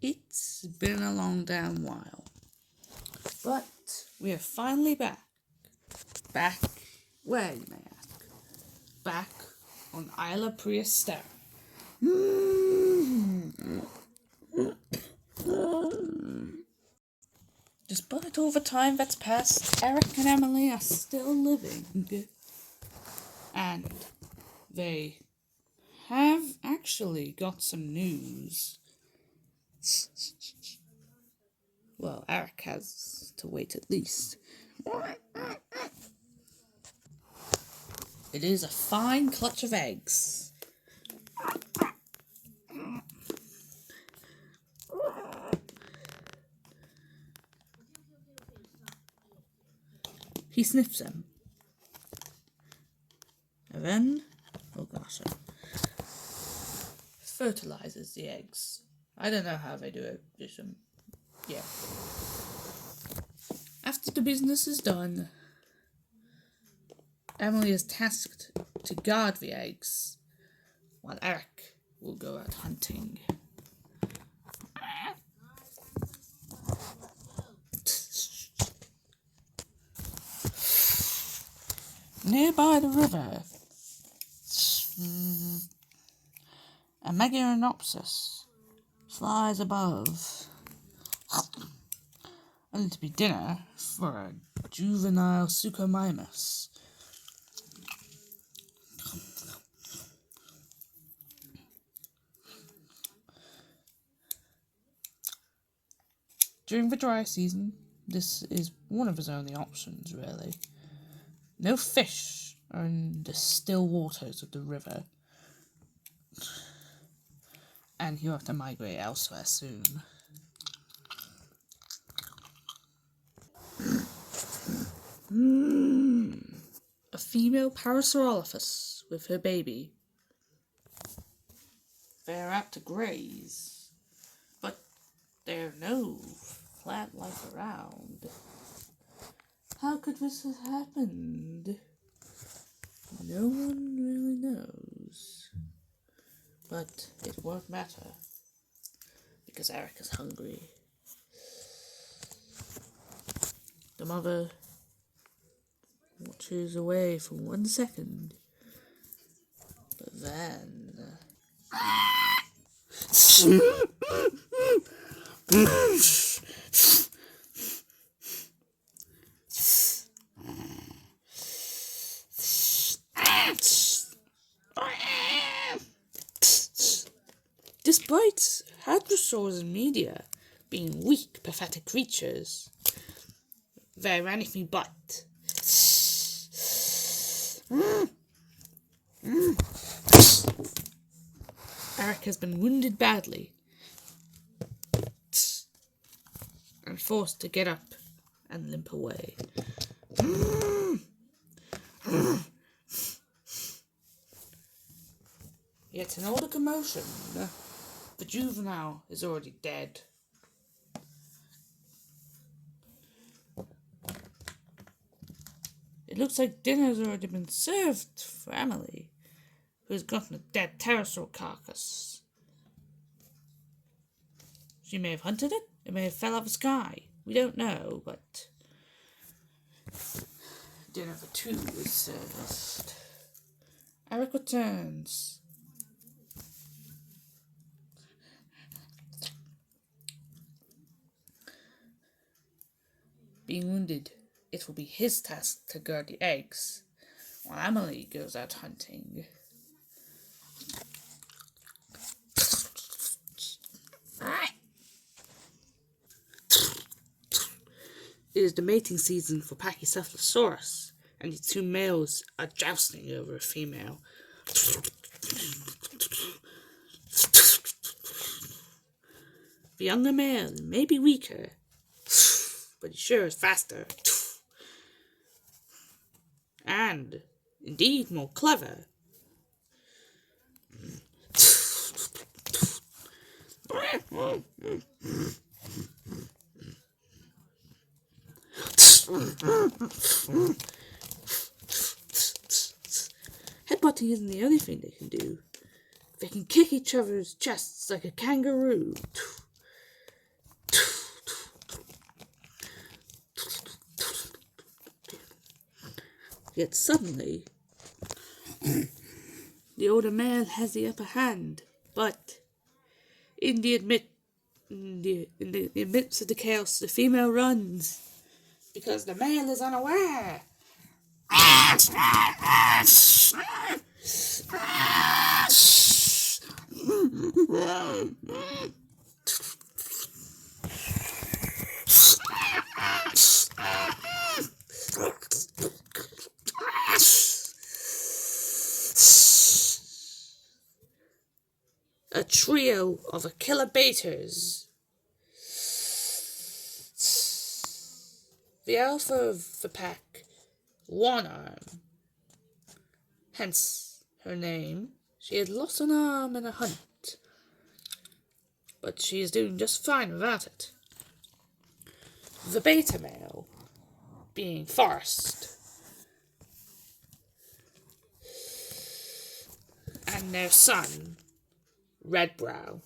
It's been a long damn while. But we are finally back. Back where, you may ask? Back on Isla Prehistera. Despite all the time that's passed, Eric and Emily are still living. And they have actually got some news. Well, Eric has to wait at least. It is a fine clutch of eggs. He sniffs them. And then, fertilizes the eggs. I don't know how they do it. Yeah. After the business is done, Emily is tasked to guard the eggs, while Eric will go out hunting. Nearby the river, a Megaronopsis flies above, only to be dinner for a juvenile Suchomimus. During the dry season, this is one of his only options, really. No fish are in the still waters of the river, and he'll have to migrate elsewhere soon. A female Parasaurolophus with her baby. They're out to graze, but there's no plant life around. How could this have happened? No one really knows. But it won't matter, because Eric is hungry. The mother watches away for 1 second, but then... Despite hadrosaurs in media being weak, pathetic creatures, they're anything but. Eric has been wounded badly and forced to get up and limp away. Yet in all the commotion, the juvenile is already dead. It looks like dinner's already been served for Emily, who has gotten a dead pterosaur carcass. She may have hunted it, it may have fell out of the sky. We don't know, but dinner for two is served. Eric returns. Being wounded, it will be his task to guard the eggs, while Emily goes out hunting. It is the mating season for Pachycephalosaurus, and the two males are jousting over a female. The younger male may be weaker, but he sure is faster. And, indeed, more clever. Headbutting isn't the only thing they can do. They can kick each other's chests like a kangaroo. Yet suddenly, the older male has the upper hand, but in the midst of the chaos, the female runs because the male is unaware. A trio of Achillobators. The alpha of the pack, one arm. Hence her name. She had lost an arm in a hunt, but she is doing just fine without it. The beta male, being first, and their son, Redbrow.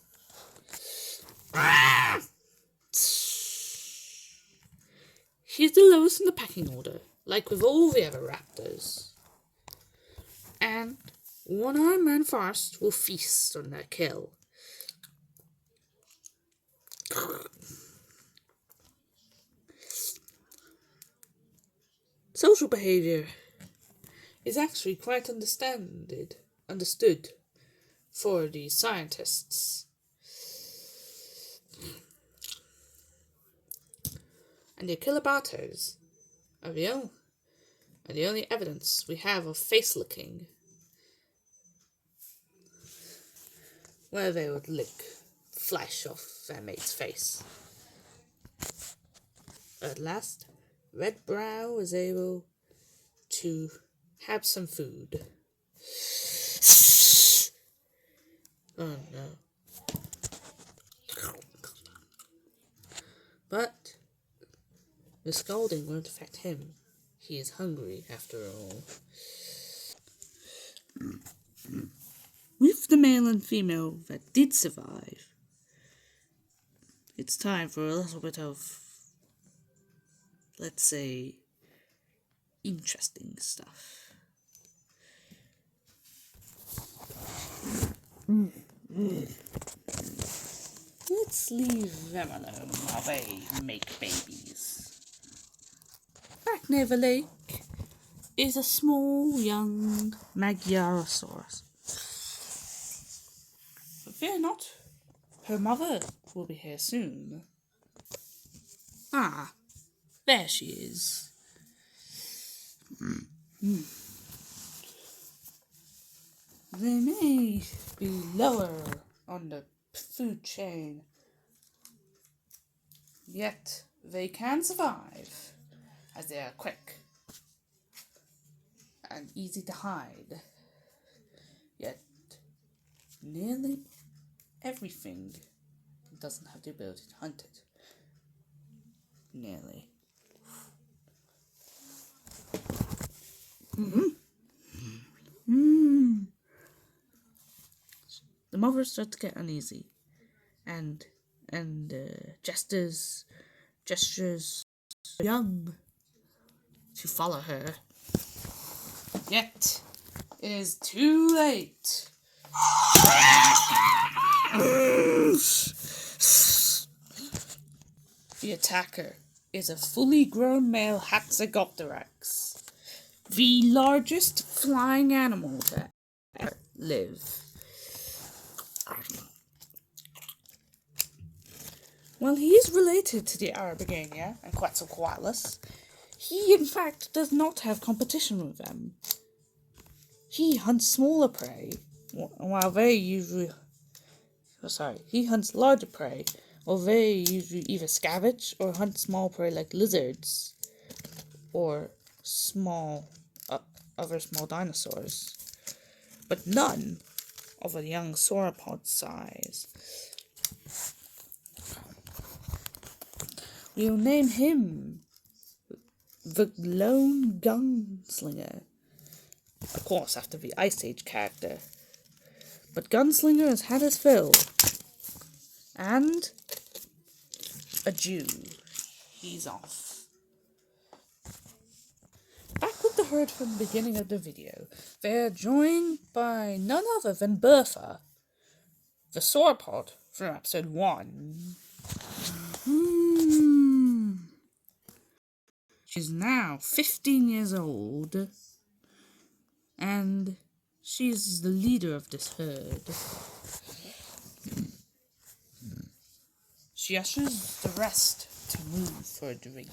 He is the lowest in the pecking order, like with all the other raptors. And one-armed man first will feast on their kill. Social behavior is actually quite understood for these scientists. And the Achillobators are the only evidence we have of face licking, where they would lick flesh off their mate's face. At last, Redbrow was able to have some food. Oh no. But the scolding won't affect him. He is hungry after all. With the male and female that did survive, it's time for a little bit of, let's say, interesting stuff. Let's leave them alone while they make babies. Back near the lake is a small young Magyarosaurus. But fear not, her mother will be here soon. Ah, there she is. They may be lower on the food chain, yet they can survive, as they are quick and easy to hide. Yet nearly everything doesn't have the ability to hunt it. Nearly. The mother starts to get uneasy, and gestures young to follow her. Yet it is too late. The attacker is a fully grown male Hatzegopteryx, the largest flying animal to ever live. While he is related to the Arabigania and Quetzalcoatlus, he in fact does not have competition with them. He hunts smaller prey, while they usually... he hunts larger prey, while they usually either scavenge or hunt small prey like lizards, or other small dinosaurs, but none of a young sauropod size. We'll name him the Lone Gunslinger, of course after the Ice Age character. But Gunslinger has had his fill, and adieu, he's off. Back with the heard from the beginning of the video, they're joined by none other than Bertha, the sauropod from episode 1. She's now 15 years old, and she's the leader of this herd. She ushers the rest to move for a drink.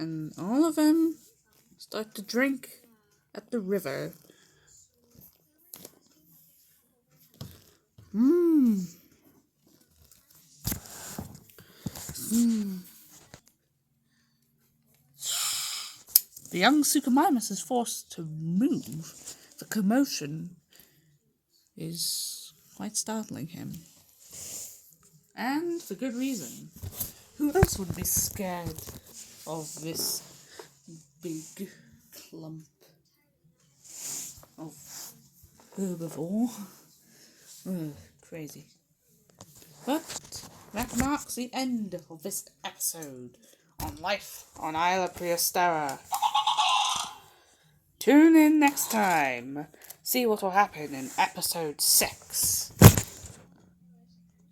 And all of them start to drink at the river. The young Suchomimus is forced to move. The commotion is quite startling him. And for good reason. Who else would be scared of this big clump of herbivore? Ugh, crazy. But that marks the end of this episode on life on Isla Prehistera. Tune in next time. See what will happen in episode 6.